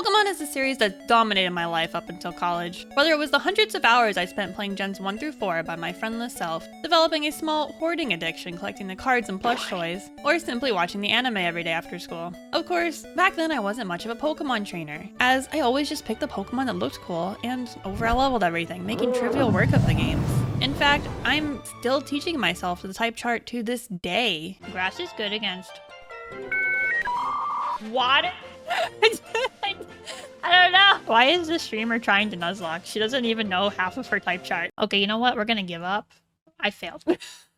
Pokemon is a series that dominated my life up until college. Whether it was the hundreds of hours I spent playing Gens 1 through 4 by my friendless self, developing a small hoarding addiction collecting the cards and plush toys, or simply watching the anime every day after school. Of course, back then I wasn't much of a Pokemon trainer, as I always just picked the Pokemon that looked cool and over-leveled everything, making trivial work of the games. In fact, I'm still teaching myself the type chart to this day. Grass is good against... What? I don't know. Why is this streamer trying to Nuzlocke? She doesn't even know half of her type chart. Okay, you know what? We're gonna give up. I failed.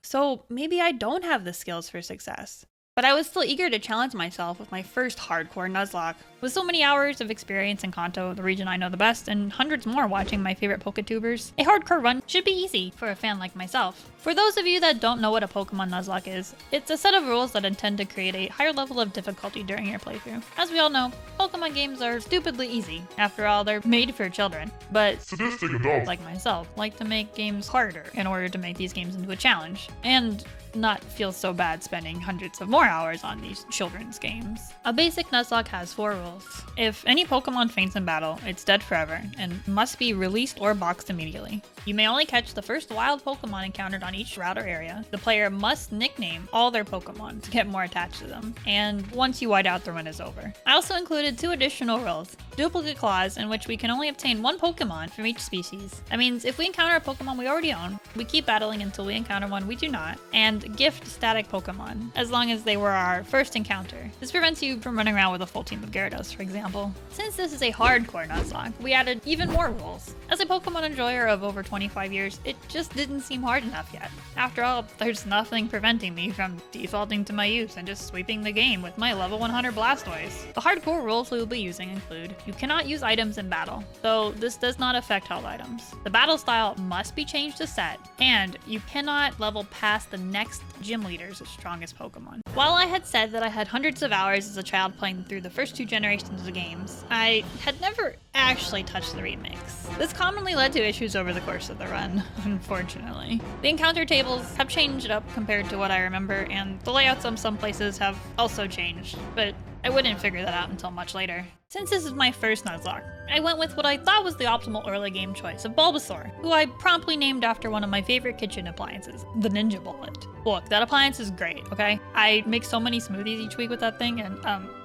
So maybe I don't have the skills for success. But I was still eager to challenge myself with my first hardcore Nuzlocke. With so many hours of experience in Kanto, the region I know the best, and hundreds more watching my favorite Poketubers, a hardcore run should be easy for a fan like myself. For those of you that don't know what a Pokemon Nuzlocke is, it's a set of rules that intend to create a higher level of difficulty during your playthrough. As we all know, Pokemon games are stupidly easy. After all, they're made for children. But sadistic adults like myself like to make games harder in order to make these games into a challenge. And not feel so bad spending hundreds of more hours on these children's games. A basic Nuzlocke has 4 rules. If any Pokemon faints in battle, it's dead forever and must be released or boxed immediately. You may only catch the first wild Pokemon encountered on each route or area. The player must nickname all their Pokemon to get more attached to them. And once you white out, the run is over. I also included 2 additional rules. Duplicate clause, in which we can only obtain 1 Pokemon from each species. That means if we encounter a Pokemon we already own, we keep battling until we encounter one we do not. And gift static Pokemon, as long as they were our first encounter. This prevents you from running around with a full team of Gyarados, for example. Since this is a hardcore Nuzlocke, we added even more rules. As a Pokemon enjoyer of over 25 years, it just didn't seem hard enough yet. After all, there's nothing preventing me from defaulting to my use and just sweeping the game with my level 100 Blastoise. The hardcore rules we will be using include: you cannot use items in battle, though this does not affect held items. The battle style must be changed to set, and you cannot level past the next gym leader's strongest Pokemon. While I had said that I had hundreds of hours as a child playing through the first 2 generations of the games, I had never actually touched the remakes. This commonly led to issues over the course of the run, unfortunately. The encounter tables have changed up compared to what I remember, and the layouts of some places have also changed, but I wouldn't figure that out until much later. Since this is my first Nuzlocke, I went with what I thought was the optimal early game choice of Bulbasaur, who I promptly named after one of my favorite kitchen appliances, the Ninja Bullet. Look, that appliance is great, okay? I make so many smoothies each week with that thing, and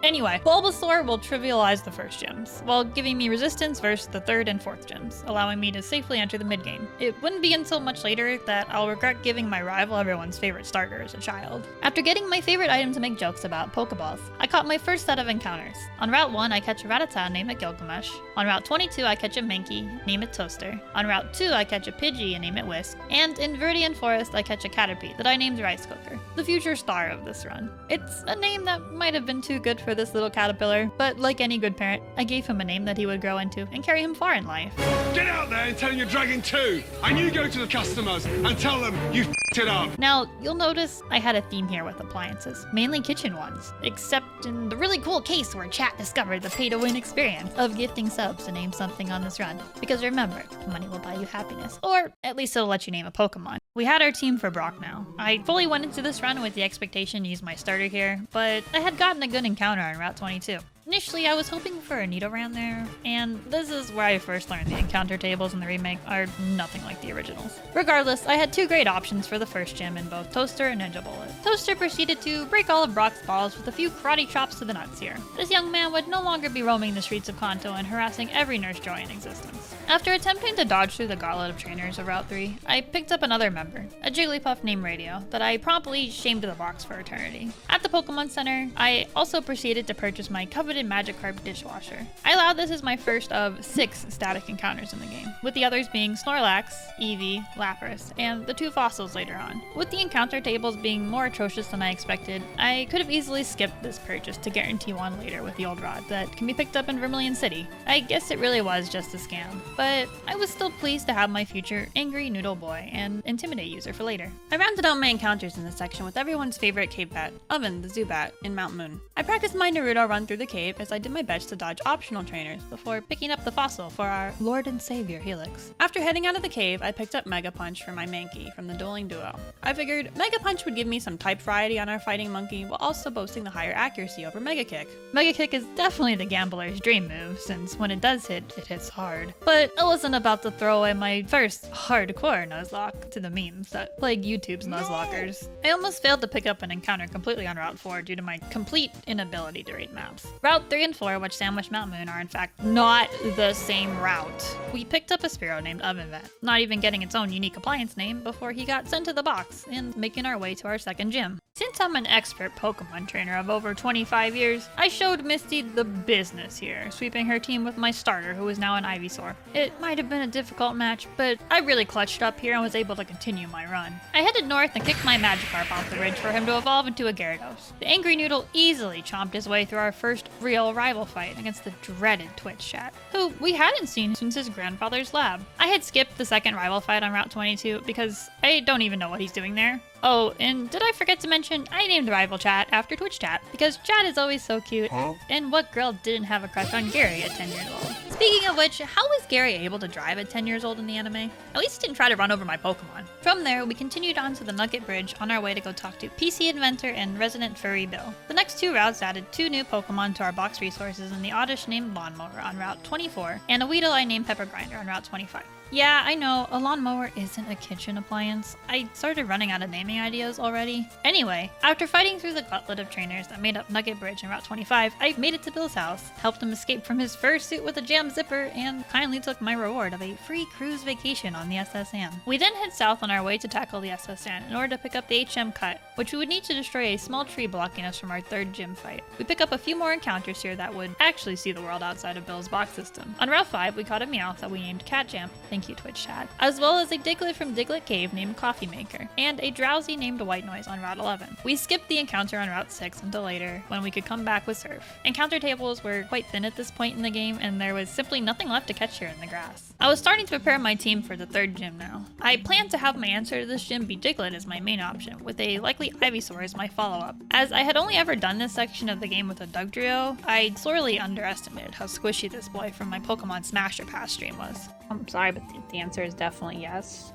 anyway, Bulbasaur will trivialize the first gyms, while giving me resistance versus the 3rd and 4th gyms, allowing me to safely enter the mid-game. It wouldn't be until much later that I'll regret giving my rival everyone's favorite starter as a child. After getting my favorite item to make jokes about, Pokeballs, I caught my first set of encounters. On Route 1, I catch a Rattata, name it Gilgamesh. On Route 22, I catch a Mankey, name it Toaster. On Route 2, I catch a Pidgey and name it Whisk. And in Viridian Forest, I catch a Caterpie that I named Rice Cooker, the future star of this run. It's a name that might have been too good for this little caterpillar, but like any good parent, I gave him a name that he would grow into and carry him far in life. Get out there and tell him you're Dragon 2, and you go to the customers and tell them you f***ed it up. Now, you'll notice I had a theme here with appliances, mainly kitchen ones, except in the really cool case where chat discovered the pay-to-win experience of gifting subs to name something on this run. Because remember, money will buy you happiness, or at least it'll let you name a Pokemon. We had our team for Brock now. I fully went into this run with the expectation to use my starter here, but I had gotten a good encounter on Route 22. Initially, I was hoping for a Nidoran there, and this is where I first learned the encounter tables in the remake are nothing like the originals. Regardless, I had 2 great options for the first gym in both Toaster and Ninja Bullet. Toaster proceeded to break all of Brock's balls with a few karate chops to the nuts here. This young man would no longer be roaming the streets of Kanto and harassing every nurse joy in existence. After attempting to dodge through the gauntlet of trainers of Route 3, I picked up another member, a Jigglypuff named Radio, that I promptly shamed to the box for eternity. At the Pokemon Center, I also proceeded to purchase my coveted Magikarp dishwasher. I allowed this as my first of 6 static encounters in the game, with the others being Snorlax, Eevee, Lapras, and the 2 fossils later on. With the encounter tables being more atrocious than I expected, I could have easily skipped this purchase to guarantee one later with the old rod that can be picked up in Vermilion City. I guess it really was just a scam, but I was still pleased to have my future angry noodle boy and intimidate user for later. I rounded out my encounters in this section with everyone's favorite cave bat, Oven the Zubat, in Mount Moon. I practiced my Naruto run through the cave cave as I did my best to dodge optional trainers before picking up the fossil for our Lord and Savior Helix. After heading out of the cave, I picked up Mega Punch for my Mankey from the dueling duo. I figured Mega Punch would give me some type variety on our fighting monkey while also boasting the higher accuracy over Mega Kick. Mega Kick is definitely the gambler's dream move, since when it does hit, it hits hard. But I wasn't about to throw away my first hardcore Nuzlocke to the memes that plague YouTube's Nuzlockers. I almost failed to pick up an encounter completely on Route 4 due to my complete inability to read maps. Route 3 and 4, which sandwich Mount Moon, are in fact not the same route. We picked up a Spearow named Oven Vent, not even getting its own unique appliance name before he got sent to the box, and making our way to our second gym. Since I'm an expert Pokemon trainer of over 25 years, I showed Misty the business here, sweeping her team with my starter, who is now an Ivysaur. It might have been a difficult match, but I really clutched up here and was able to continue my run. I headed north and kicked my Magikarp off the ridge for him to evolve into a Gyarados. The Angry Noodle easily chomped his way through our first real rival fight against the dreaded Twitch chat, who we hadn't seen since his grandfather's lab. I had skipped the second rival fight on Route 22 because I don't even know what he's doing there. Oh, and did I forget to mention, I named Rival Chat after Twitch Chat, because Chat is always so cute, and what girl didn't have a crush on Gary at 10 years old? Speaking of which, how was Gary able to drive at 10 years old in the anime? At least he didn't try to run over my Pokemon. From there, we continued on to the Nugget Bridge on our way to go talk to PC Inventor and resident furry Bill. The next two routes added 2 new Pokemon to our box resources in the Oddish named Lawnmower on Route 24, and a Weedle I named Pepper Grinder on Route 25. Yeah, I know, a lawnmower isn't a kitchen appliance. I started running out of naming ideas already. Anyway, after fighting through the gauntlet of trainers that made up Nugget Bridge and Route 25, I made it to Bill's house, helped him escape from his fursuit with a jam zipper, and kindly took my reward of a free cruise vacation on the SS Anne. We then head south on our way to tackle the SS Anne in order to pick up the HM Cut, which we would need to destroy a small tree blocking us from our third gym fight. We pick up a few more encounters here that would actually see the world outside of Bill's box system. On Route 5, we caught a Meowth that we named Cat Jam. Thank you, Twitch chat. As well as a Diglett from Diglett Cave named Coffee Maker, and a Drowsy named White Noise on Route 11. We skipped the encounter on Route 6 until later, when we could come back with Surf. Encounter tables were quite thin at this point in the game, and there was simply nothing left to catch here in the grass. I was starting to prepare my team for the third gym now. I planned to have my answer to this gym be Diglett as my main option, with a likely Ivysaur as my follow-up. As I had only ever done this section of the game with a Dugtrio, I sorely underestimated how squishy this boy from my Pokemon Smasher Pass stream was. I'm sorry, but the answer is definitely yes.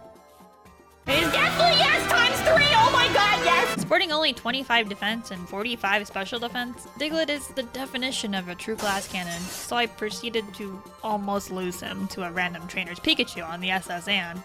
It is definitely yes times 3! Oh my god, yes! Sporting only 25 defense and 45 special defense, Diglett is the definition of a true glass cannon, so I proceeded to almost lose him to a random trainer's Pikachu on the SS Anne.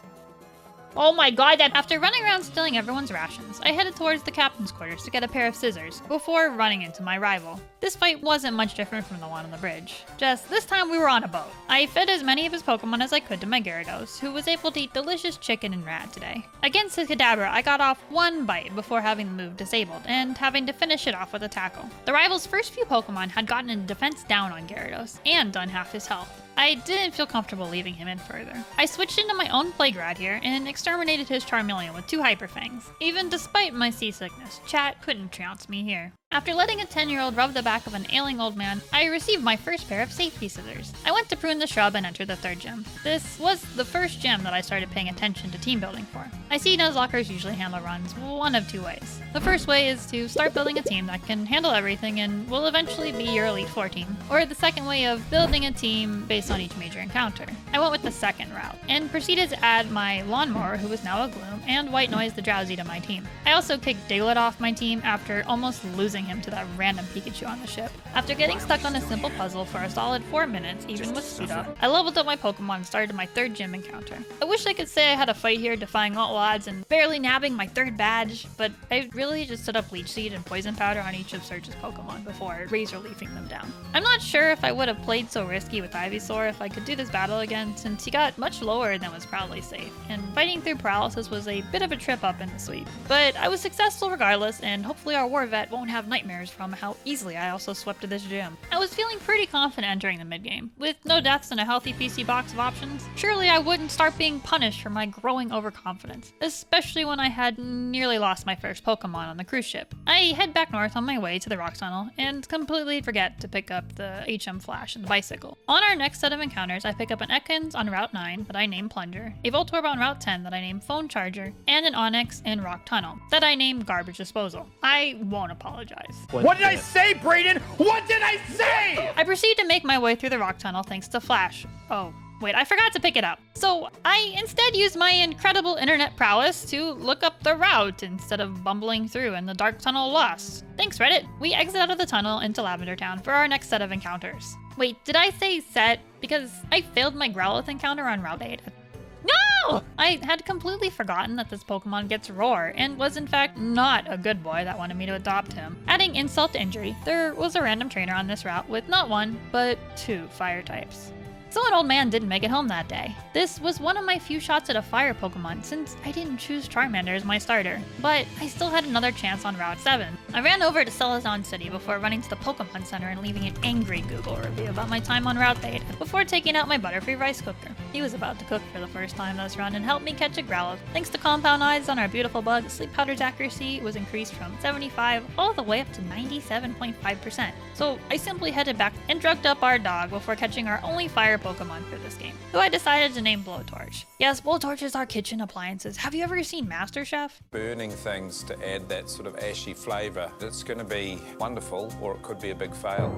Oh my god, that after running around stealing everyone's rations, I headed towards the captain's quarters to get a pair of scissors, before running into my rival. This fight wasn't much different from the one on the bridge, just this time we were on a boat. I fed as many of his Pokemon as I could to my Gyarados, who was able to eat delicious chicken and rat today. Against his Kadabra, I got off one bite before having the move disabled, and having to finish it off with a tackle. The rival's first few Pokemon had gotten a defense down on Gyarados, and done half his health. I didn't feel comfortable leaving him in further. I switched into my own Playgrad here and exterminated his Charmeleon with 2 Hyper Fangs. Even despite my seasickness, chat couldn't trounce me here. After letting a 10-year-old rub the back of an ailing old man, I received my first pair of safety scissors. I went to prune the shrub and enter the third gym. This was the first gym that I started paying attention to team building for. I see Nuzlockers usually handle runs one of 2 ways. The first way is to start building a team that can handle everything and will eventually be your Elite Four team. Or the second way of building a team based on each major encounter. I went with the second route, and proceeded to add my Lawnmower, who is now a Gloom, and White Noise the Drowsy to my team. I also kicked Diglett off my team after almost losing him to that random Pikachu on the ship. After getting stuck on a simple puzzle for a solid 4 minutes, even with speed up, I leveled up my Pokemon and started my third gym encounter. I wish I could say I had a fight here defying all odds and barely nabbing my third badge, but I really just set up Leech Seed and Poison Powder on each of Surge's Pokemon before Razor Leafing them down. I'm not sure if I would have played so risky with Ivysaur if I could do this battle again, since he got much lower than was probably safe, and fighting through paralysis was a bit of a trip up in the sweep. But I was successful regardless, and hopefully our War Vet won't have nightmares from how easily I also swept to this gym. I was feeling pretty confident entering the mid-game. With no deaths and a healthy PC box of options, surely I wouldn't start being punished for my growing overconfidence, especially when I had nearly lost my first Pokemon on the cruise ship. I head back north on my way to the Rock Tunnel, and completely forget to pick up the HM Flash and the bicycle. On our next set of encounters, I pick up an Ekans on Route 9 that I name Plunger, a Voltorb on Route 10 that I name Phone Charger, and an Onix in Rock Tunnel that I name Garbage Disposal. I won't apologize. apologize. What did I say, Brayden? What did I say? I proceed to make my way through the rock tunnel thanks to Flash. Oh, wait, I forgot to pick it up. So I instead used my incredible internet prowess to look up the route instead of bumbling through in the dark tunnel lost. Thanks, Reddit. We exit out of the tunnel into Lavender Town for our next set of encounters. Wait, did I say set? Because I failed my Growlithe encounter on Route 8. No! I had completely forgotten that this Pokemon gets Roar, and was in fact not a good boy that wanted me to adopt him. Adding insult to injury, there was a random trainer on this route with not one, but 2 fire types. So an old man didn't make it home that day. This was one of my few shots at a fire Pokemon since I didn't choose Charmander as my starter, but I still had another chance on Route 7. I ran over to Celadon City before running to the Pokemon Center and leaving an angry Google review about my time on Route 8 before taking out my Butterfree rice cooker. He was about to cook for the first time this run and helped me catch a Growlithe. Thanks to compound eyes on our beautiful bug, Sleep Powder's accuracy was increased from 75 all the way up to 97.5%. So I simply headed back and drugged up our dog before catching our only fire Pokemon for this game, who I decided to name Blowtorch. Yes, Blowtorches are kitchen appliances. Have you ever seen MasterChef? Burning things to add that sort of ashy flavour. It's going to be wonderful, or it could be a big fail.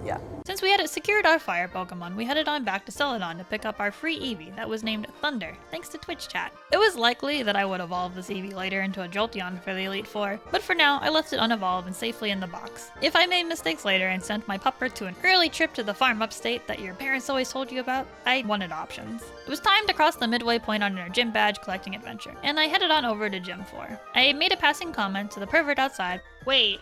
Yeah. Since we had secured our fire Pokemon, we headed on back to Celadon to pick up our free Eevee that was named Thunder, thanks to Twitch chat. It was likely that I would evolve this Eevee later into a Jolteon for the Elite Four, but for now, I left it unevolved and safely in the box. If I made mistakes later and sent my pupper to an early trip to the farm upstate that your parents always told you about, I wanted options. It was time to cross the midway point on our gym badge collecting adventure, and I headed on over to Gym 4. I made a passing comment to the pervert outside. Wait.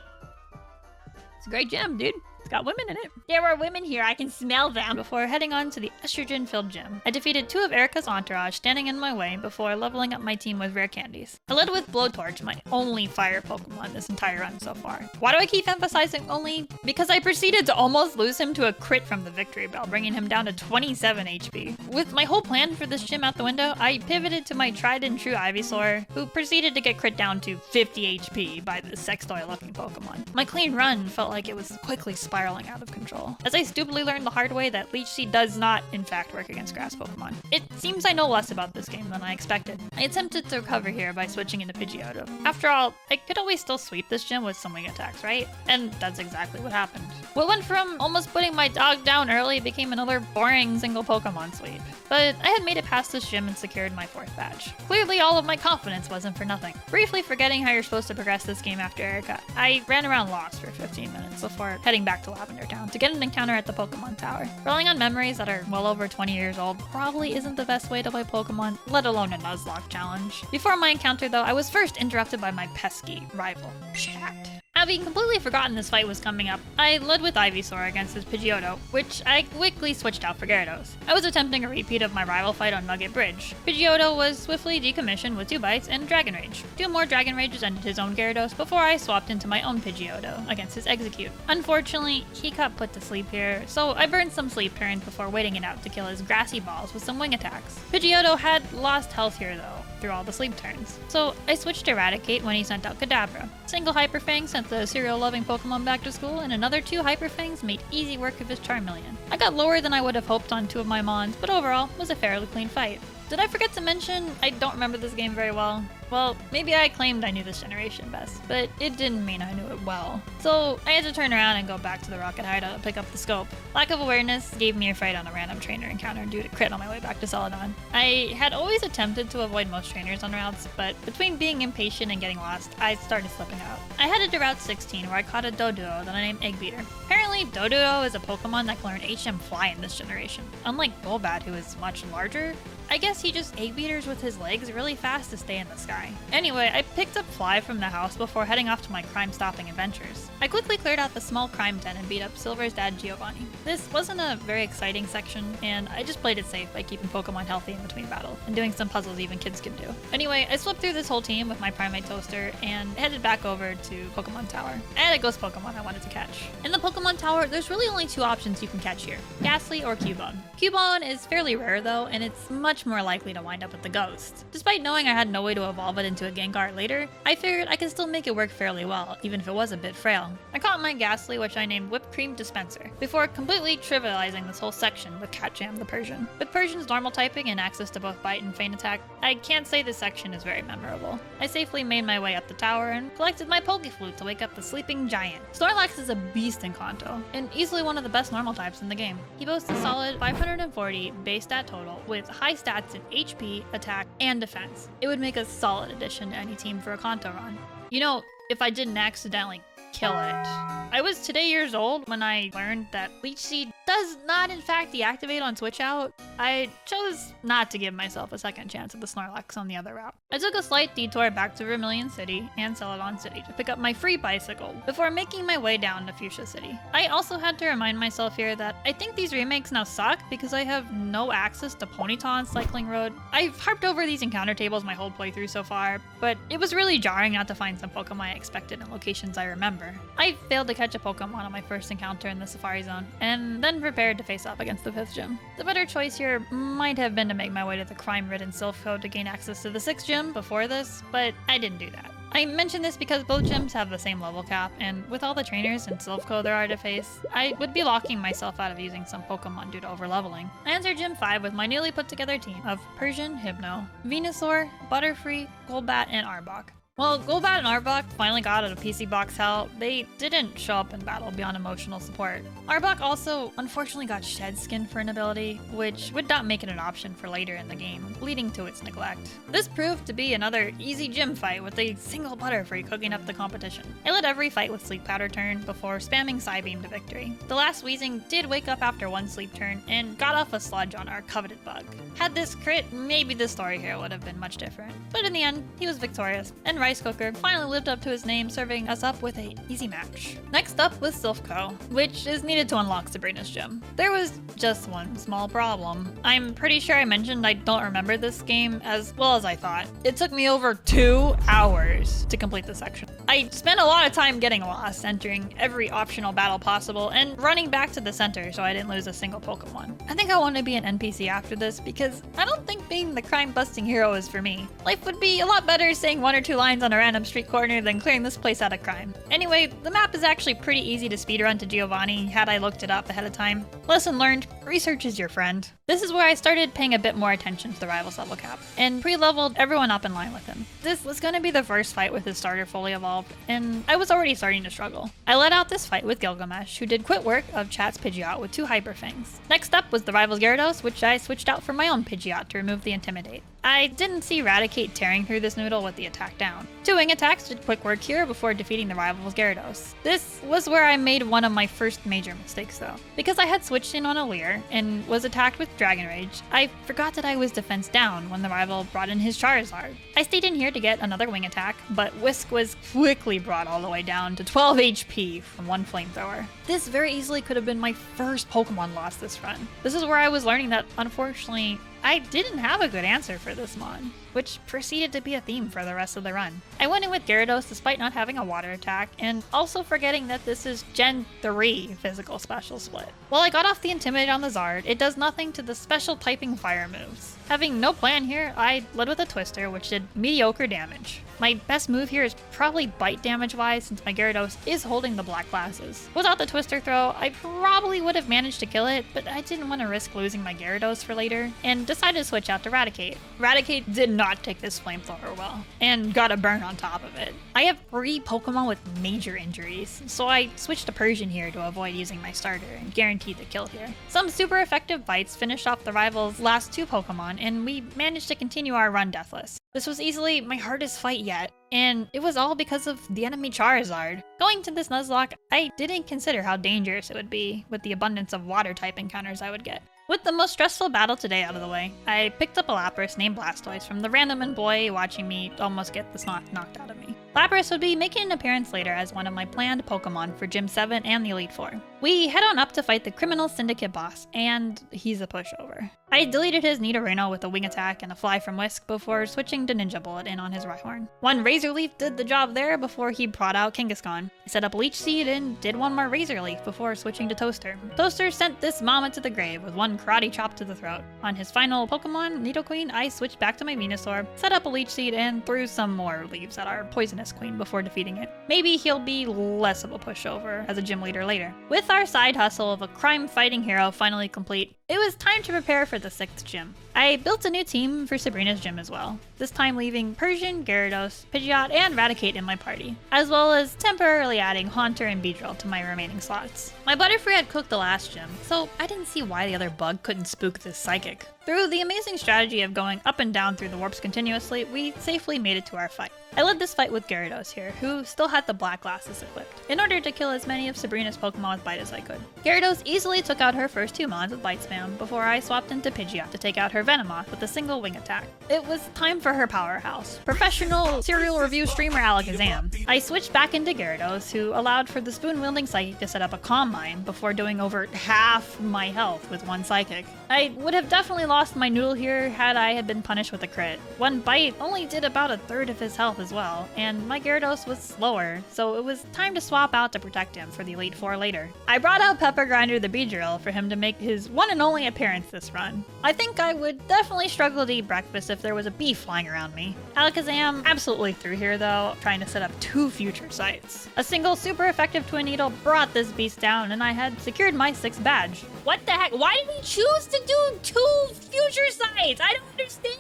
It's a great gym, dude. It's got women in it. There are women here, I can smell them. Before heading on to the estrogen-filled gym, I defeated 2 of Erica's entourage standing in my way before leveling up my team with rare candies. I led with Blowtorch, my only fire Pokemon this entire run so far. Why do I keep emphasizing only? Because I proceeded to almost lose him to a crit from the Victory Bell, bringing him down to 27 HP. With my whole plan for this gym out the window, I pivoted to my tried and true Ivysaur, who proceeded to get crit down to 50 HP by the Sextoy-looking Pokemon. My clean run felt like it was quickly spiraling out of control, as I stupidly learned the hard way that Leech Seed does not, in fact, work against grass Pokemon. It seems I know less about this game than I expected. I attempted to recover here by switching into Pidgeotto. After all, I could always still sweep this gym with some wing attacks, right? And that's exactly what happened. What went from almost putting my dog down early became another boring single Pokemon sweep. But I had made it past this gym and secured my 4th badge. Clearly all of my confidence wasn't for nothing. Briefly forgetting how you're supposed to progress this game after Erica, I ran around Lost for 15 minutes before heading back to Lavender Town to get an encounter at the Pokemon Tower. Relying on memories that are well over 20 years old probably isn't the best way to play Pokemon, let alone a Nuzlocke challenge. Before my encounter though, I was first interrupted by my pesky rival, Chat. Having completely forgotten this fight was coming up, I led with Ivysaur against his Pidgeotto, which I quickly switched out for Gyarados. I was attempting a repeat of my rival fight on Nugget Bridge. Pidgeotto was swiftly decommissioned with 2 bites and Dragon Rage. 2 more Dragon Rages ended his own Gyarados before I swapped into my own Pidgeotto against his Execute. Unfortunately, he got put to sleep here, so I burned some sleep turns before waiting it out to kill his grassy balls with some wing attacks. Pidgeotto had lost health here though, through all the sleep turns. So I switched to Eradicate when he sent out Kadabra. Single Hyper Fang sent the cereal-loving Pokemon back to school, and another 2 Hyper Fangs made easy work of his Charmeleon. I got lower than I would have hoped on 2 of my Mons, but overall, was a fairly clean fight. Did I forget to mention I don't remember this game very well? Well, maybe I claimed I knew this generation best, but it didn't mean I knew it well. So I had to turn around and go back to the Rocket Hideout to pick up the scope. Lack of awareness gave me a fright on a random trainer encounter due to crit on my way back to Celadon. I had always attempted to avoid most trainers on routes, but between being impatient and getting lost, I started slipping out. I headed to Route 16 where I caught a Doduo that I named Eggbeater. Apparently, Doduo is a Pokemon that can learn HM Fly in this generation. Unlike Golbat, who is much larger, I guess he just Eggbeaters with his legs really fast to stay in the sky. Anyway, I picked up Fly from the house before heading off to my crime-stopping adventures. I quickly cleared out the small crime den and beat up Silver's dad Giovanni. This wasn't a very exciting section, and I just played it safe by keeping Pokemon healthy in between battles, and doing some puzzles even kids can do. Anyway, I slipped through this whole team with my Primate Toaster, and headed back over to Pokemon Tower. I had a ghost Pokemon I wanted to catch. In the Pokemon Tower, there's really only 2 options you can catch here, Ghastly or Cubone. Cubone is fairly rare though, and it's much more likely to wind up with the ghost. Despite knowing I had no way to evolve evolve it into a Gengar later, I figured I could still make it work fairly well, even if it was a bit frail. I caught my Ghastly, which I named Whipped Cream Dispenser, before completely trivializing this whole section with Catjam the Persian. With Persian's normal typing and access to both Bite and Feint Attack, I can't say this section is very memorable. I safely made my way up the tower and collected my Pokeflute to wake up the sleeping giant. Snorlax is a beast in Kanto, and easily one of the best normal types in the game. He boasts a solid 540 base stat total with high stats in HP, attack, and defense. It would make a solid addition to any team for a Kanto run. You know, if I didn't accidentally kill it. I was today years old when I learned that Leech Seed does not in fact deactivate on switch out. I chose not to give myself a second chance at the Snorlax on the other route. I took a slight detour back to Vermilion City and Celadon City to pick up my free bicycle before making my way down to Fuchsia City. I also had to remind myself here that I think these remakes now suck because I have no access to Ponyta on Cycling Road. I've harped over these encounter tables my whole playthrough so far, but it was really jarring not to find some Pokemon I expected in locations I remember. I failed to catch a Pokemon on my first encounter in the Safari Zone, and then prepared to face off against the 5th gym. The better choice here might have been to make my way to the crime-ridden Sylph Code to gain access to the 6th gym before this, but I didn't do that. I mention this because both gyms have the same level cap, and with all the trainers and Sylph Code there are to face, I would be locking myself out of using some Pokemon due to overleveling. I entered Gym 5 with my newly put together team of Persian, Hypno, Venusaur, Butterfree, Golbat, and Arbok. Well, Golbat and Arbok finally got out of PC box hell. They didn't show up in battle beyond emotional support. Arbok also unfortunately got Shed Skin for an ability, which would not make it an option for later in the game, leading to its neglect. This proved to be another easy gym fight with a single Butterfree cooking up the competition. I led every fight with Sleep Powder turn before spamming Psybeam to victory. The last Weezing did wake up after one sleep turn and got off a sludge on our coveted bug. Had this crit, maybe the story here would have been much different. But in the end, he was victorious, and Rice Cooker finally lived up to his name, serving us up with an easy match. Next up was Silphco, which is needed to unlock Sabrina's gym. There was just one small problem. I'm pretty sure I mentioned I don't remember this game as well as I thought. It took me over 2 hours to complete the section. I spent a lot of time getting lost, entering every optional battle possible, and running back to the center so I didn't lose a single Pokemon. I think I want to be an NPC after this because I don't think being the crime-busting hero is for me. Life would be a lot better saying 1 or 2 lines on a random street corner than clearing this place out of crime. Anyway, the map is actually pretty easy to speedrun to Giovanni had I looked it up ahead of time. Lesson learned, research is your friend. This is where I started paying a bit more attention to the rival's level cap, and pre-leveled everyone up in line with him. This was going to be the first fight with his starter fully evolved, and I was already starting to struggle. I led out this fight with Gilgamesh, who did quit work of Chat's Pidgeot with 2 Hyper Fangs. Next up was the rival's Gyarados, which I switched out for my own Pidgeot to remove the Intimidate. I didn't see Raticate tearing through this noodle with the attack down. 2 wing attacks did quick work here before defeating the rival's Gyarados. This was where I made one of my first major mistakes though. Because I had switched in on a Leer and was attacked with Dragon Rage, I forgot that I was defense down when the rival brought in his Charizard. I stayed in here to get another wing attack, but Whisk was quickly brought all the way down to 12 HP from 1 flamethrower. This very easily could have been my first Pokemon loss this run. This is where I was learning that, unfortunately, I didn't have a good answer for this mon, which proceeded to be a theme for the rest of the run. I went in with Gyarados despite not having a water attack, and also forgetting that this is Gen 3 physical special split. While I got off the Intimidate on the Zard, it does nothing to the special typing fire moves. Having no plan here, I led with a Twister, which did mediocre damage. My best move here is probably bite damage wise since my Gyarados is holding the black glasses. Without the Twister throw, I probably would have managed to kill it, but I didn't want to risk losing my Gyarados for later, and decided to switch out to Raticate. Raticate did not take this flamethrower well, and got a burn on top of it. I have 3 Pokemon with major injuries, so I switched to Persian here to avoid using my starter and guaranteed the kill here. Some super effective bites finished off the rival's last 2 Pokemon, and we managed to continue our run deathless. This was easily my hardest fight yet, and it was all because of the enemy Charizard. Going to this Nuzlocke, I didn't consider how dangerous it would be with the abundance of water type encounters I would get. With the most stressful battle today out of the way, I picked up a Lapras named Blastoise from the random boy watching me almost get the snot knocked out of me. Lapras would be making an appearance later as one of my planned Pokemon for Gym 7 and the Elite Four. We head on up to fight the Criminal Syndicate boss, and he's a pushover. I deleted his Nidorino with a Wing Attack and a Fly from Whisk before switching to Ninja Bullet in on his Rhyhorn. One Razor Leaf did the job there before he brought out Kangaskhan. I set up Leech Seed and did one more Razor Leaf before switching to Toaster. Toaster sent this mama to the grave with one Karate Chop to the throat. On his final Pokemon, Nidoqueen, I switched back to my Venusaur, set up a Leech Seed, and threw some more leaves at our Poisonous Queen before defeating it. Maybe he'll be less of a pushover as a gym leader later. With our side hustle of a crime-fighting hero finally complete, it was time to prepare for the 6th gym. I built a new team for Sabrina's gym as well, this time leaving Persian, Gyarados, Pidgeot, and Raticate in my party, as well as temporarily adding Haunter and Beedrill to my remaining slots. My Butterfree had cooked the last gym, so I didn't see why the other bug couldn't spook this Psychic. Through the amazing strategy of going up and down through the warps continuously, we safely made it to our fight. I led this fight with Gyarados here, who still had the black glasses equipped, in order to kill as many of Sabrina's Pokemon with Bite as I could. Gyarados easily took out her first 2 Mons with Bite Spam before I swapped into Pidgeot to take out her Venomoth with a single Wing Attack. It was time for her powerhouse, professional serial review streamer Alakazam. I switched back into Gyarados, who allowed for the spoon-wielding Psychic to set up a Calm Mind before doing over half my health with one Psychic. I would have definitely lost my Noodle here had I been punished with a crit. One Bite only did about a third of his health as well, and my Gyarados was slower, so it was time to swap out to protect him for the Elite Four later. I brought out Pepper Grinder the Beedrill for him to make his one and only appearance this run. I think I would definitely struggle to eat breakfast if there was a bee flying around me. Alakazam absolutely threw here though, trying to set up 2 future sites. A single super effective Twin Needle brought this beast down, and I had secured my 6th badge. What the heck? Why did we choose to do 2 future sites? I don't understand.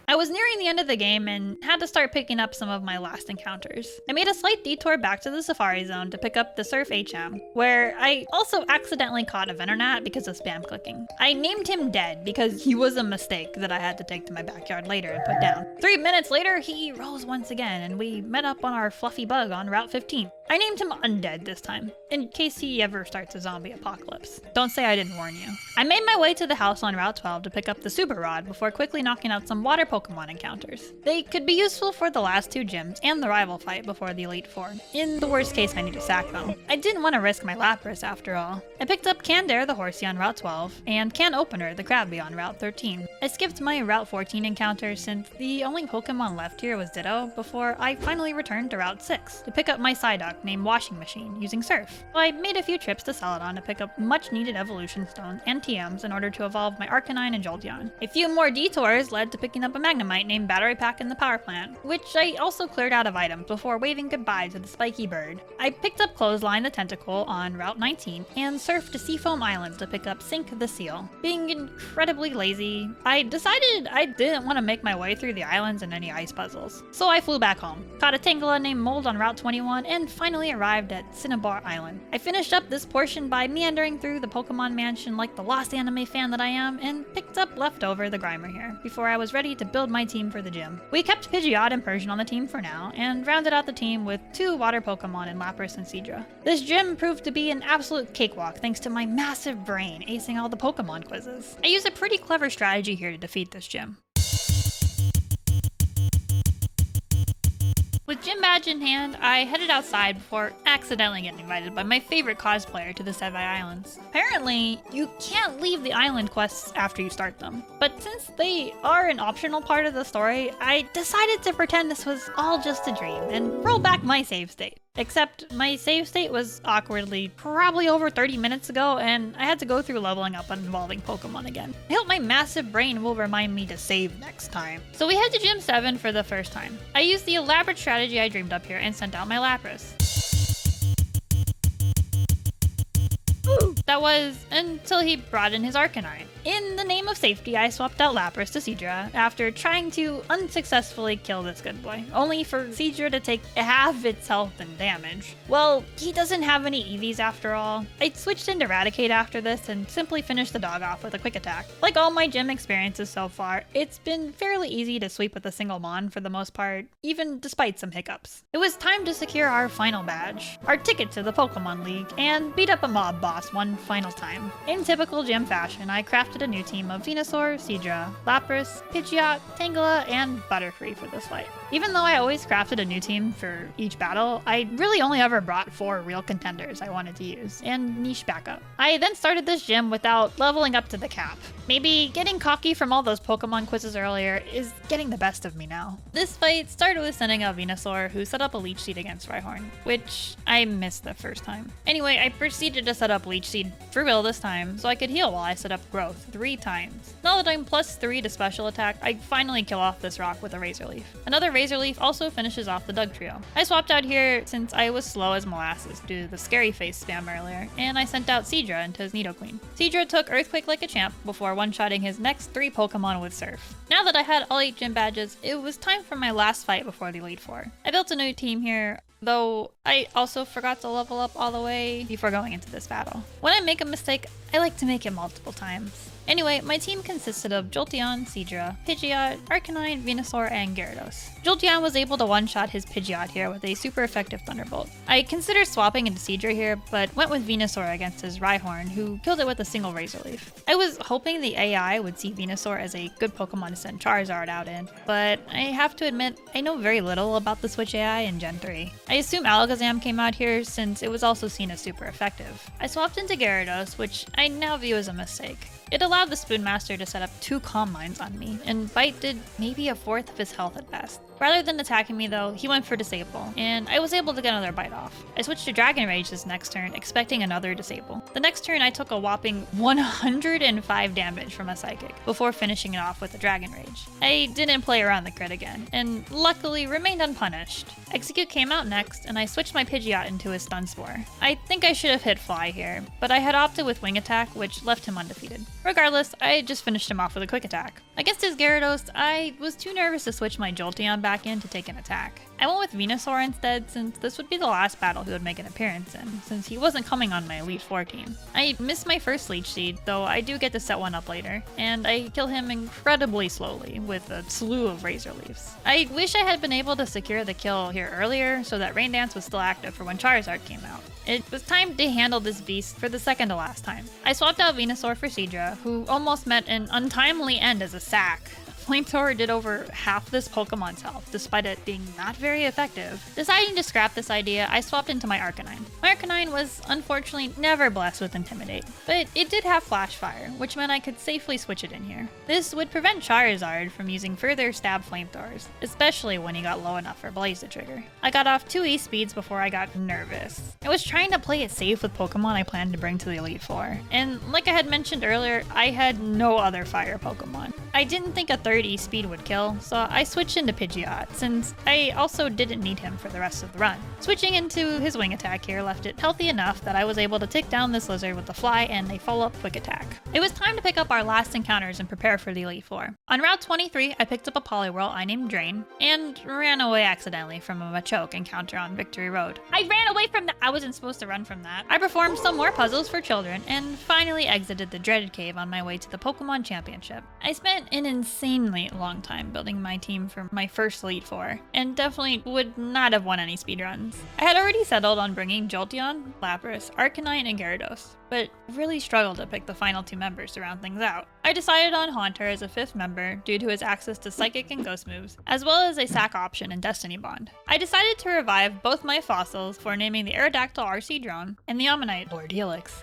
I was nearing the end of the game and had to start picking up some of my last encounters. I made a slight detour back to the Safari Zone to pick up the Surf HM, where I also accidentally caught a Venonat because of spam clicking. I named him Dead because he was a mistake that I had to take to my backyard later and put down. 3 minutes later, he rose once again and we met up on our fluffy bug on Route 15. I named him Undead this time, in case he ever starts a zombie apocalypse. Don't say I didn't warn you. I made my way to the house on Route 12 to pick up the Super Rod before quickly knocking out some water Pokemon encounters. They could be useful for the last 2 gyms and the rival fight before the Elite Four. In the worst case, I need to sack them. I didn't want to risk my Lapras after all. I picked up Candare the Horsey on Route 12 and Can Opener the Krabby on Route 13. I skipped my Route 14 encounter since the only Pokemon left here was Ditto before I finally returned to Route 6 to pick up my Psyduck named Washing Machine using Surf. So I made a few trips to Celadon to pick up much needed evolution stones and TMs in order to evolve my Arcanine and Jolteon. A few more detours led to picking up a Magnemite named Battery Pack in the power plant, which I also cleared out of items before waving goodbye to the spiky bird. I picked up Clothesline the Tentacle on Route 19 and surfed to Seafoam Island to pick up Sink the Seal. Being incredibly lazy, I decided I didn't want to make my way through the islands and any ice puzzles. So I flew back home, caught a Tangela named Mold on Route 21, and finally arrived at Cinnabar Island. I finished up this portion by meandering through the Pokemon Mansion like the lost anime fan that I am, and picked up Leftover the Grimer here, before I was ready to build my team for the gym. We kept Pidgeot and Persian on the team for now, and rounded out the team with 2 water Pokemon in Lapras and Seadra. This gym proved to be an absolute cakewalk thanks to my massive brain acing all the Pokemon quizzes. I used a pretty clever strategy here to defeat this gym. With Gym Badge in hand, I headed outside before accidentally getting invited by my favorite cosplayer to the Sevii Islands. Apparently, you can't leave the island quests after you start them, but since they are an optional part of the story, I decided to pretend this was all just a dream and roll back my save state. Except my save state was awkwardly probably over 30 minutes ago, and I had to go through leveling up and evolving Pokemon again. I hope my massive brain will remind me to save next time. So we head to Gym 7 for the first time. I used the elaborate strategy I dreamed up here and sent out my Lapras. That was until he brought in his Arcanine. In the name of safety, I swapped out Lapras to Seadra after trying to unsuccessfully kill this good boy, only for Seadra to take half its health and damage. Well, he doesn't have any EVs after all. I switched into Raticate after this and simply finished the dog off with a quick attack. Like all my gym experiences so far, it's been fairly easy to sweep with a single Mon for the most part, even despite some hiccups. It was time to secure our final badge, our ticket to the Pokemon League, and beat up a mob boss one final time. In typical gym fashion, I crafted a new team of Venusaur, Seadra, Lapras, Pidgeot, Tangela, and Butterfree for this fight. Even though I always crafted a new team for each battle, I really only ever brought 4 real contenders I wanted to use, and niche backup. I then started this gym without leveling up to the cap. Maybe getting cocky from all those Pokemon quizzes earlier is getting the best of me now. This fight started with sending out Venusaur, who set up a Leech Seed against Rhyhorn, which I missed the first time. Anyway, I proceeded to set up Leech Seed for real this time, so I could heal while I set up Growth 3 times. Now that I'm +3 to special attack, I finally kill off this rock with a Razor Leaf. Another Razor Leaf also finishes off the Doug trio. I swapped out here since I was slow as molasses due to the scary face spam earlier, and I sent out Seadra into his Nidoqueen. Seadra took Earthquake like a champ before one-shotting his next 3 Pokemon with Surf. Now that I had all 8 gym badges, it was time for my last fight before the Elite Four. I built a new team here, though I also forgot to level up all the way before going into this battle. When I make a mistake, I like to make it multiple times. Anyway, my team consisted of Jolteon, Seadra, Pidgeot, Arcanine, Venusaur, and Gyarados. Jolteon was able to one-shot his Pidgeot here with a super effective Thunderbolt. I considered swapping into Seadra here, but went with Venusaur against his Rhyhorn, who killed it with a single Razor Leaf. I was hoping the AI would see Venusaur as a good Pokemon to send Charizard out in, but I have to admit, I know very little about the Switch AI in Gen 3. I assume Alakazam came out here since it was also seen as super effective. I swapped into Gyarados, which I now view as a mistake. It allowed the Spoonmaster to set up 2 Calm Minds on me, and Bite did maybe a fourth of his health at best. Rather than attacking me though, he went for Disable, and I was able to get another Bite off. I switched to Dragon Rage this next turn, expecting another Disable. The next turn I took a whopping 105 damage from a Psychic, before finishing it off with a Dragon Rage. I didn't play around the crit again, and luckily remained unpunished. Execute came out next, and I switched my Pidgeot into his Stun Spore. I think I should have hit Fly here, but I had opted with Wing Attack, which left him undefeated. Regardless, I just finished him off with a Quick Attack. Against his Gyarados, I was too nervous to switch my Jolteon back in to take an attack. I went with Venusaur instead, since this would be the last battle he would make an appearance in, since he wasn't coming on my Elite Four team. I missed my first Leech Seed, though I do get to set one up later, and I kill him incredibly slowly with a slew of Razor Leaves. I wish I had been able to secure the kill here earlier, so that Rain Dance was still active for when Charizard came out. It was time to handle this beast for the second to last time. I swapped out Venusaur for Seadra, who almost met an untimely end as a sack. Flamethrower did over half this Pokemon's health, despite it being not very effective. Deciding to scrap this idea, I swapped into my Arcanine. My Arcanine was unfortunately never blessed with Intimidate, but it did have Flash Fire, which meant I could safely switch it in here. This would prevent Charizard from using further stab flamethrowers, especially when he got low enough for Blaze to trigger. I got off 2 E-speeds before I got nervous. I was trying to play it safe with Pokemon I planned to bring to the Elite Four, and like I had mentioned earlier, I had no other fire Pokemon. I didn't think a 30 speed would kill, so I switched into Pidgeot, since I also didn't need him for the rest of the run. Switching into his Wing Attack here left it healthy enough that I was able to take down this lizard with the Fly and a follow-up Quick Attack. It was time to pick up our last encounters and prepare for the Elite Four. On Route 23, I picked up a Poliwhirl I named Drain, and ran away accidentally from a Machoke encounter on Victory Road. I ran away from that! I wasn't supposed to run from that. I performed some more puzzles for children, and finally exited the dreaded cave on my way to the Pokemon Championship. I spent an insanely long time building my team for my first Elite Four, and definitely would not have won any speedruns. I had already settled on bringing Jolteon, Lapras, Arcanine, and Gyarados, but really struggled to pick the final 2 members to round things out. I decided on Haunter as a 5th member due to his access to Psychic and Ghost moves, as well as a sack option in Destiny Bond. I decided to revive both my fossils for naming the Aerodactyl RC Drone and the Ammonite Lord Helix.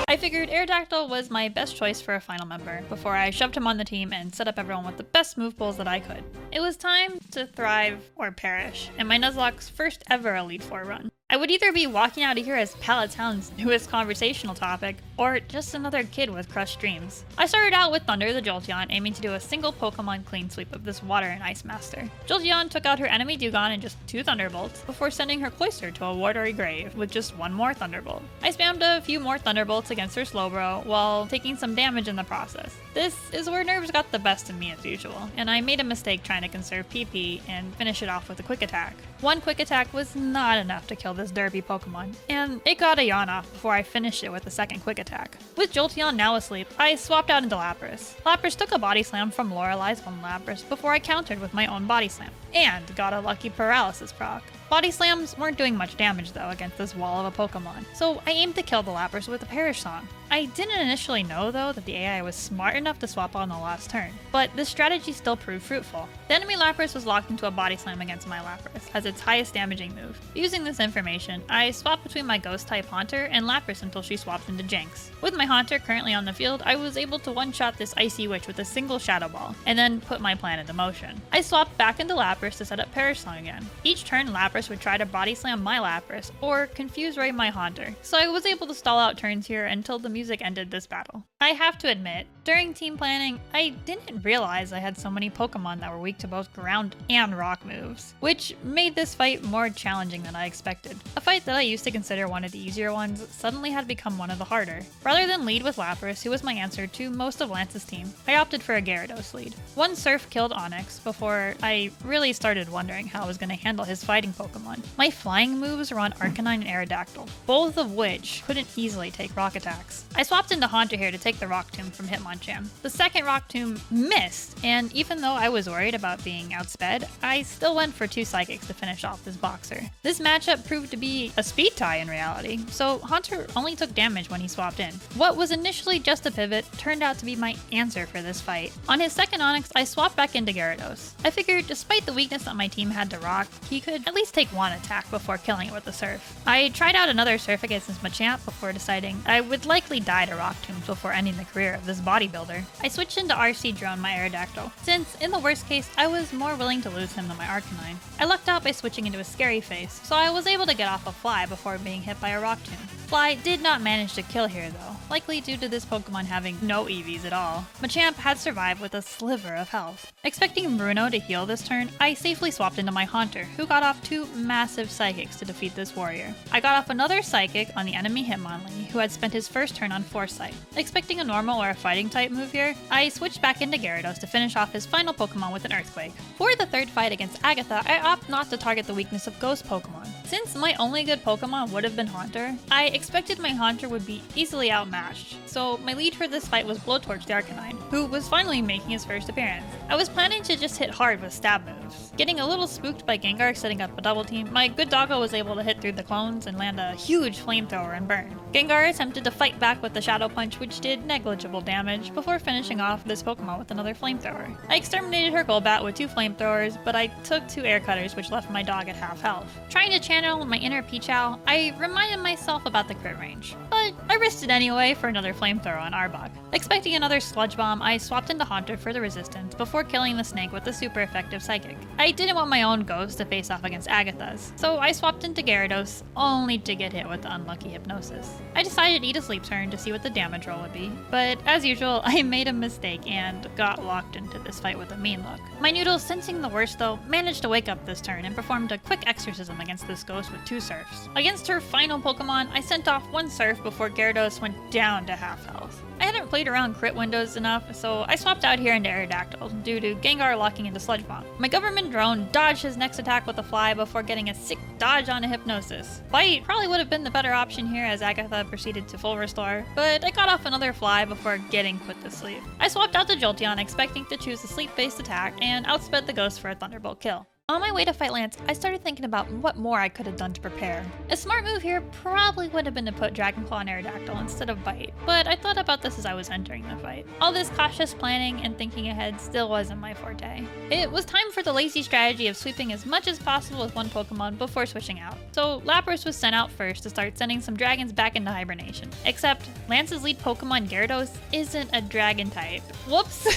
I figured Aerodactyl was my best choice for a final member before I shoved him on the team and set up everyone with the best move pools that I could. It was time to thrive or perish in my Nuzlocke's first ever Elite Four run. I would either be walking out of here as Pallet Town's newest conversational topic, or just another kid with crushed dreams. I started out with Thunder the Jolteon, aiming to do a single Pokemon clean sweep of this Water and Ice Master. Jolteon took out her enemy Dewgong in just 2 Thunderbolts, before sending her Cloyster to a watery grave with just 1 more Thunderbolt. I spammed a few more Thunderbolts against her Slowbro, while taking some damage in the process. This is where nerves got the best of me as usual, and I made a mistake trying to conserve PP and finish it off with a Quick Attack. 1 Quick Attack was not enough to kill this derpy Pokemon, and it got a yawn off before I finished it with a 2nd Quick Attack. With Jolteon now asleep, I swapped out into Lapras. Lapras took a Body Slam from Lorelai's one Lapras before I countered with my own Body Slam, and got a lucky Paralysis proc. Body slams weren't doing much damage though against this wall of a Pokemon, so I aimed to kill the Lapras with a Perish Song. I didn't initially know though that the AI was smart enough to swap on the last turn, but this strategy still proved fruitful. The enemy Lapras was locked into a Body Slam against my Lapras as its highest damaging move. Using this information, I swapped between my Ghost-type Haunter and Lapras until she swapped into Jinx. With my Haunter currently on the field, I was able to one-shot this Icy Witch with a single Shadow Ball, and then put my plan into motion. I swapped back into Lapras to set up Perish Song again. Each turn, Lapras would try to Body Slam my Lapras, or Confuse Ray my Haunter, so I was able to stall out turns here until the music ended this battle. I have to admit, during team planning, I didn't realize I had so many Pokemon that were weak to both ground and rock moves, which made this fight more challenging than I expected. A fight that I used to consider one of the easier ones suddenly had become one of the harder. Rather than lead with Lapras, who was my answer to most of Lance's team, I opted for a Gyarados lead. One Surf killed Onix before I really started wondering how I was going to handle his fighting Pokemon. My flying moves were on Arcanine and Aerodactyl, both of which couldn't easily take rock attacks. I swapped into Haunter here to take the Rock Tomb from Hitmonchan. The second Rock Tomb missed, and even though I was worried about being outsped, I still went for 2 Psychics to finish off this boxer. This matchup proved to be a speed tie in reality, so Haunter only took damage when he swapped in. What was initially just a pivot turned out to be my answer for this fight. On his second Onix, I swapped back into Gyarados. I figured despite the weakness that my team had to Rock, he could at least take one attack before killing it with the Surf. I tried out another Surf against this Machamp before deciding I would likely die to Rock Tombs before ending the career of this bodybuilder. I switched into RC Drone my Aerodactyl, since in the worst case, I was more willing to lose him than my Arcanine. I lucked out by switching into a Scary Face, so I was able to get off a Fly before being hit by a Rock Tomb. Fly did not manage to kill here though, likely due to this Pokemon having no EVs at all. Machamp had survived with a sliver of health. Expecting Bruno to heal this turn, I safely swapped into my Haunter, who got off 2 massive Psychics to defeat this warrior. I got off another Psychic on the enemy Hitmonlee, who had spent his first turn on Foresight. Expecting a normal or a fighting type move here, I switched back into Gyarados to finish off his final Pokemon with an Earthquake. For the third fight against Agatha, I opt not to target the weakness of Ghost Pokemon. Since my only good Pokemon would have been Haunter, I expected my Haunter would be easily outmatched, so my lead for this fight was Blowtorch the Arcanine, who was finally making his first appearance. I was planning to just hit hard with stab moves. Getting a little spooked by Gengar setting up a double team, my good doggo was able to hit through the clones and land a huge flamethrower and burn. Gengar attempted to fight back with the Shadow Punch, which did negligible damage, before finishing off this Pokemon with another flamethrower. I exterminated her Golbat with 2 flamethrowers, but I took 2 air cutters, which left my dog at half health. Trying to channel my inner Pichao, I reminded myself about the crit range, but I risked it anyway for another flamethrower on Arbok. Expecting another Sludge Bomb, I swapped into Haunter for the resistance before killing the snake with a super effective Psychic. I didn't want my own Ghost to face off against Agatha's, so I swapped into Gyarados, only to get hit with the unlucky Hypnosis. I decided to eat a Sleep turn to see what the damage roll would be, but as usual, I made a mistake and got locked into this fight with a mean look. My Noodles, sensing the worst though, managed to wake up this turn and performed a quick exorcism against this Ghost with 2 Surfs. Against her final Pokemon, I sent off 1 Surf before Gyarados went down to half health. I hadn't played around crit windows enough, so I swapped out here into Aerodactyl due to Gengar locking into Sludge Bomb. My government drone dodged his next attack with a Fly before getting a sick dodge on a Hypnosis. Fight probably would have been the better option here as Agatha proceeded to full restore, but I got off another Fly before getting put to sleep. I swapped out the Jolteon expecting to choose a sleep-based attack and outsped the Ghost for a Thunderbolt kill. On my way to fight Lance, I started thinking about what more I could have done to prepare. A smart move here probably would have been to put Dragon Claw on Aerodactyl instead of Bite, but I thought about this as I was entering the fight. All this cautious planning and thinking ahead still wasn't my forte. It was time for the lazy strategy of sweeping as much as possible with one Pokemon before switching out. So Lapras was sent out first to start sending some dragons back into hibernation. Except Lance's lead Pokemon Gyarados isn't a dragon type. Whoops!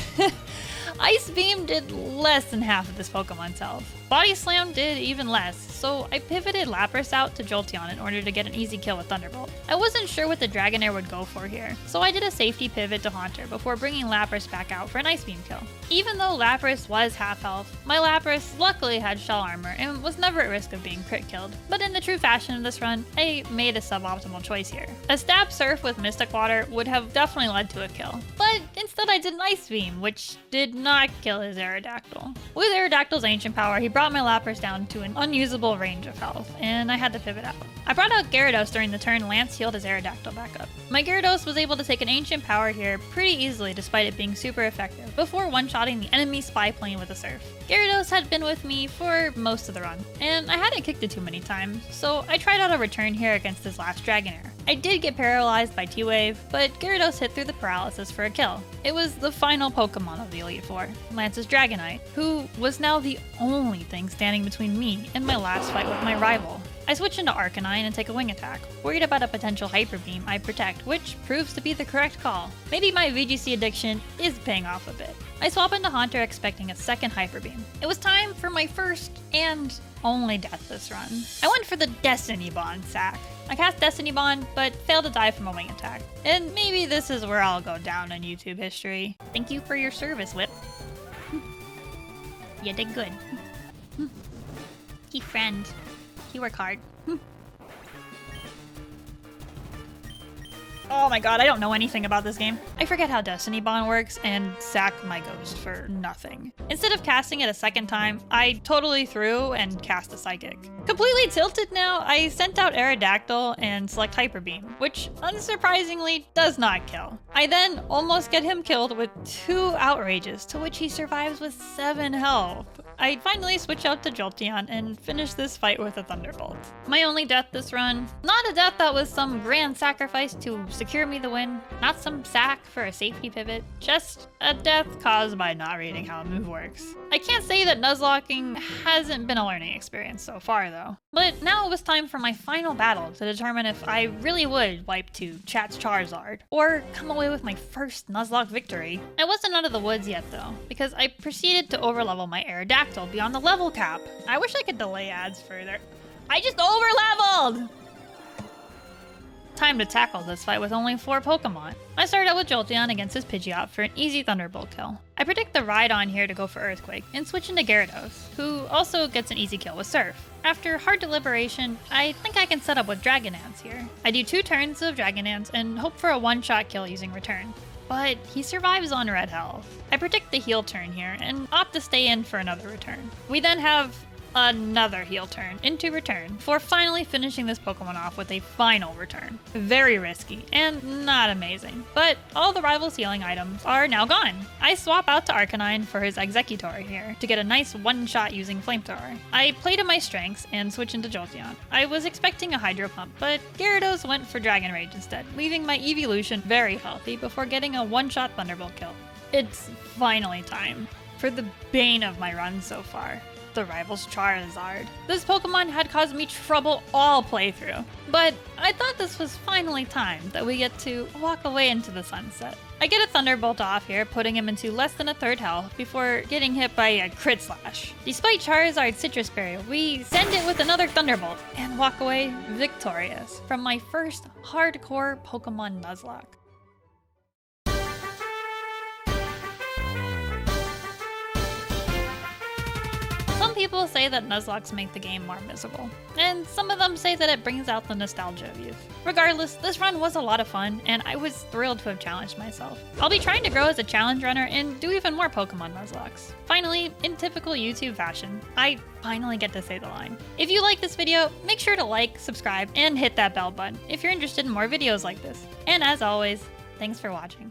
Ice Beam did less than half of this Pokemon's health. Body Slam did even less, so I pivoted Lapras out to Jolteon in order to get an easy kill with Thunderbolt. I wasn't sure what the Dragonair would go for here, so I did a safety pivot to Haunter before bringing Lapras back out for an Ice Beam kill. Even though Lapras was half health, my Lapras luckily had Shell Armor and was never at risk of being crit killed. But in the true fashion of this run, I made a suboptimal choice here. A Stab Surf with Mystic Water would have definitely led to a kill, but instead Instead, I did an Ice Beam, which did not kill his Aerodactyl. With Aerodactyl's ancient power, he brought my Lapras down to an unusable range of health, and I had to pivot out. I brought out Gyarados during the turn. Lance healed his Aerodactyl back up. My Gyarados was able to take an ancient power here pretty easily despite it being super effective, before one-shotting the enemy spy plane with a Surf. Gyarados had been with me for most of the run, and I hadn't kicked it too many times, so I tried out a return here against his last Dragonair. I did get paralyzed by T-Wave, but Gyarados hit through the paralysis for a kill. It was the final Pokemon of the Elite Four, Lance's Dragonite, who was now the only thing standing between me and my last fight with my rival. I switch into Arcanine and take a wing attack, worried about a potential Hyper Beam I protect, which proves to be the correct call. Maybe my VGC addiction is paying off a bit. I swap into Haunter expecting a second Hyper Beam. It was time for my first and only death this run. I went for the Destiny Bond sack. I cast Destiny Bond, but failed to die from a wing attack. And maybe this is where I'll go down in YouTube history. Thank you for your service, Whip. You did good. He friend. You work hard. Oh my god, I don't know anything about this game. I forget how Destiny Bond works and sack my ghost for nothing. Instead of casting it a second time, I totally threw and cast a Psychic. Completely tilted now, I sent out Aerodactyl and select Hyper Beam, which unsurprisingly does not kill. I then almost get him killed with 2 Outrages, to which he survives with 7 health. I finally switch out to Jolteon and finish this fight with a Thunderbolt. My only death this run, not a death that was some grand sacrifice to secure me the win, not some sack for a safety pivot, just a death caused by not reading how a move works. I can't say that Nuzlocking hasn't been a learning experience so far though. But now it was time for my final battle to determine if I really would wipe to Chat's Charizard, or come away with my first Nuzlocke victory. I wasn't out of the woods yet though, because I proceeded to overlevel my Aerodactyl beyond the level cap. I wish I could delay ads further. I just overleveled! Time to tackle this fight with only 4 Pokemon. I started out with Jolteon against his Pidgeot for an easy Thunderbolt kill. I predict the Rhydon here to go for Earthquake, and switch into Gyarados, who also gets an easy kill with Surf. After hard deliberation, I think I can set up with Dragonance here. I do 2 turns of Dragonance and hope for a one-shot kill using Return. But he survives on red health. I predict the heal turn here and opt to stay in for another return. We then have another heal turn into Return before finally finishing this Pokemon off with a final Return. Very risky and not amazing, but all the rival's healing items are now gone. I swap out to Arcanine for his Executor here to get a nice one-shot using Flamethrower. I play to my strengths and switch into Jolteon. I was expecting a Hydro Pump, but Gyarados went for Dragon Rage instead, leaving my Evolution very healthy before getting a one-shot Thunderbolt kill. It's finally time for the bane of my run so far. The rival's Charizard. This Pokemon had caused me trouble all playthrough, but I thought this was finally time that we get to walk away into the sunset. I get a Thunderbolt off here, putting him into less than a third health before getting hit by a Crit Slash. Despite Charizard's Citrus Berry, we send it with another Thunderbolt and walk away victorious from my first hardcore Pokemon Nuzlocke. Some people say that Nuzlocks make the game more miserable, and some of them say that it brings out the nostalgia of youth. Regardless, this run was a lot of fun, and I was thrilled to have challenged myself. I'll be trying to grow as a challenge runner and do even more Pokemon Nuzlocks. Finally, in typical YouTube fashion, I finally get to say the line. If you like this video, make sure to like, subscribe, and hit that bell button if you're interested in more videos like this. And as always, thanks for watching.